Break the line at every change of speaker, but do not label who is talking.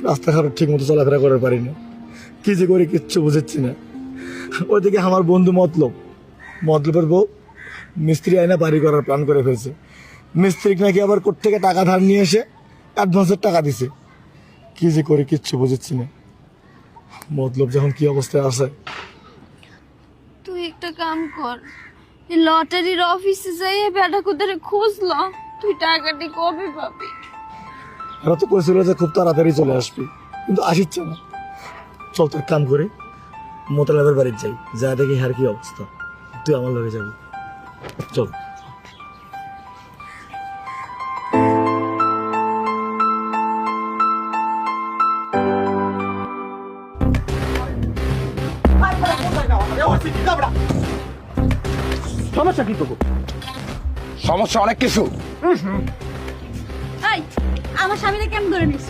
রাস্তাঘাট ঠিক মতো চলাফেরা করতে পারি না, কি যে করি কিচ্ছু বুঝেছি না। ওইদিকে আমার বন্ধু মতলবের বউ মিস্ত্রি আয়না বাড়ি করার প্ল্যান করে ফেলছে। মিস্ত্রিক নাকি আবার কোত্থেকে টাকা ধার নিয়ে এসে অ্যাডভান্সের টাকা দিছে। কি যে করি কিচ্ছু বুঝেছি না। মতলব যখন কি অবস্থায় আছে।
তুই একটা কাম কর, এই লটারির অফিসে যাই বেটা কোথায় খুঁজল, তুই টাকাটি কবে পাবি?
এরা তো করেছিল যে খুব তাড়াতাড়ি চলে আসবি, কিন্তু আসিচ্ছে না। চল তোর কাম করি, মোতালাবের বাড়ির যাই, যা দেখি হার কি অবস্থা। তুই আমার লগে যাবি, চল।
সমস্যা কি করবো?
সমস্যা অনেক কিছু।
এই আমার স্বামীকে কেমন ধরে নিস?